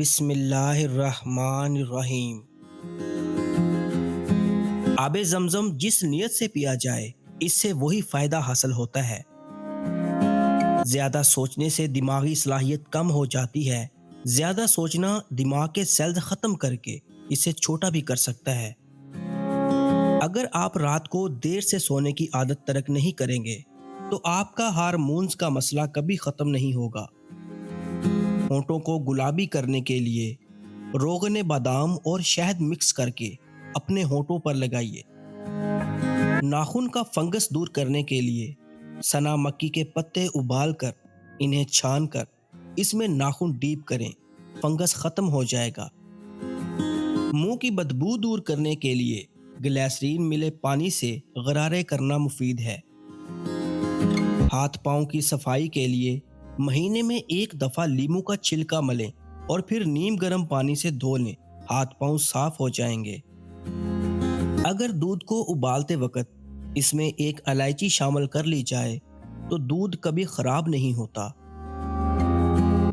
बिस्मिल्लाहिर्रहमानिर्रहीम। आबे ज़मज़म जिस नियत से पिया जाए, इससे वही फ़ायदा हासिल होता है। ज़्यादा सोचने से दिमागी सलाहियत कम हो जाती है। ज़्यादा सोचना दिमाग के सेल्स ख़त्म करके इसे छोटा भी कर सकता है। अगर आप रात को देर से सोने की आदत तर्क नहीं करेंगे, तो आपका हार्मोन्स का मसला कभी ख़त्म नहीं होगा। होंठों को गुलाबी करने के लिए रोगन बादाम और शहद मिक्स करके अपने होंठों पर लगाइए। नाखून का फंगस दूर करने के लिए सना मक्की के पत्ते उबाल कर इन्हें छान कर इसमें नाखून डीप करें, फंगस खत्म हो जाएगा। मुंह की बदबू दूर करने के लिए ग्लिसरीन मिले पानी से गरारे करना मुफीद है। हाथ पांव की सफाई के लिए महीने में एक दफा लीमू का छिलका मलें और फिर नीम गर्म पानी से धो लें, हाथ पांव साफ हो जाएंगे। अगर दूध को उबालते वक्त इसमें एक इलायची शामिल कर ली जाए तो दूध कभी खराब नहीं होता।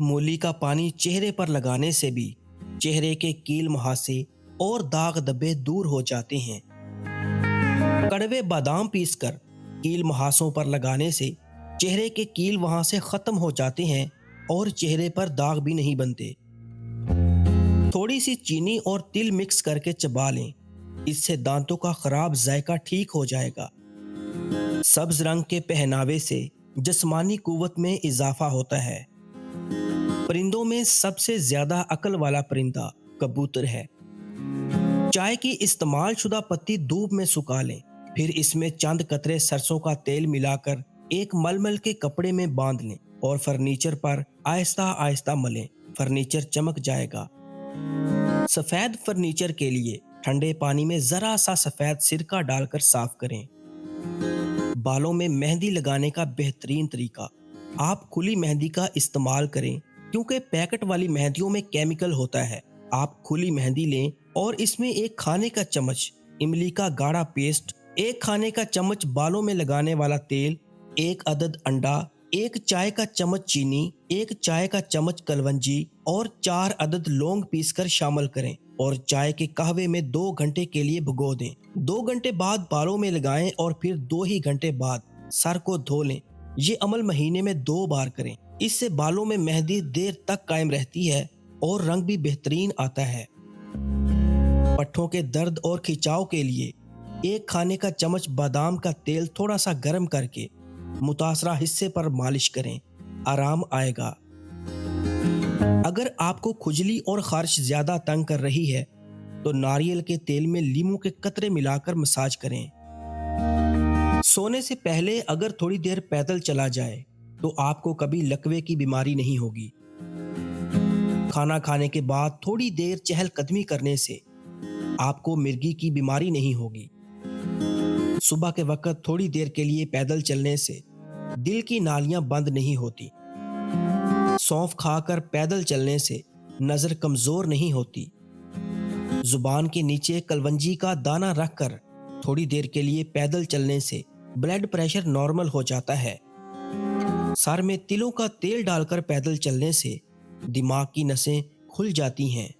मूली का पानी चेहरे पर लगाने से भी चेहरे के कील मुहासे और दाग धब्बे दूर हो जाते हैं। कड़वे बादाम पीसकर कील मुहासों पर लगाने से चेहरे के कील वहां से खत्म हो जाते हैं और चेहरे पर दाग भी नहीं बनते। थोड़ी सी चीनी और तिल मिक्स करके चबा लें, इससे दांतों का खराब जायका ठीक हो जाएगा। सब्ज रंग के पहनावे से जिस्मानी कुव्वत में इजाफा होता है। परिंदों में सबसे ज्यादा अक्ल वाला परिंदा कबूतर है। चाय की इस्तेमाल शुदा पत्ती धूप में सुखा लें, फिर इसमें चंद कतरे सरसों का तेल मिलाकर एक मलमल के कपड़े में बांध लें और फर्नीचर पर आहिस्ता आहिस्ता मलें, फर्नीचर चमक जाएगा। सफेद फर्नीचर के लिए ठंडे पानी में जरा सा सफेद सिरका डालकर साफ करें। बालों में मेहंदी लगाने का बेहतरीन तरीका, आप खुली मेहंदी का इस्तेमाल करें, क्योंकि पैकेट वाली मेहंदियों में केमिकल होता है। आप खुली मेहंदी लें और इसमें एक खाने का चम्मच इमली का गाढ़ा पेस्ट, एक खाने का चम्मच बालों में लगाने वाला तेल, एक अदद अंडा, एक चाय का चम्मच चीनी, एक चाय का चम्मच कलवंजी और 4 अदद लौंग पीसकर शामिल करें और चाय के कहवे में 2 घंटे के लिए भिगो दें। 2 घंटे बाद बालों में लगाएं और फिर 2 ही घंटे बाद सर को धो लें। ये अमल महीने में 2 बार करें, इससे बालों में मेहंदी देर तक कायम रहती है और रंग भी बेहतरीन आता है। पट्ठों के दर्द और खिंचाव के लिए एक खाने का चम्मच बादाम का तेल थोड़ा सा गर्म करके मुतासरा हिस्से पर मालिश करें, आराम आएगा। अगर आपको खुजली और खारिश ज्यादा तंग कर रही है तो नारियल के तेल में लीमू के कतरे मिलाकर मसाज करें। सोने से पहले अगर थोड़ी देर पैदल चला जाए तो आपको कभी लकवे की बीमारी नहीं होगी। खाना खाने के बाद थोड़ी देर चहलकदमी करने से आपको मिर्गी की बीमारी नहीं होगी। सुबह के वक्त थोड़ी देर के लिए पैदल चलने से दिल की नालियां बंद नहीं होती। सौंफ खाकर पैदल चलने से नजर कमजोर नहीं होती। जुबान के नीचे कलवंजी का दाना रखकर थोड़ी देर के लिए पैदल चलने से ब्लड प्रेशर नॉर्मल हो जाता है। सर में तिलों का तेल डालकर पैदल चलने से दिमाग की नसें खुल जाती हैं।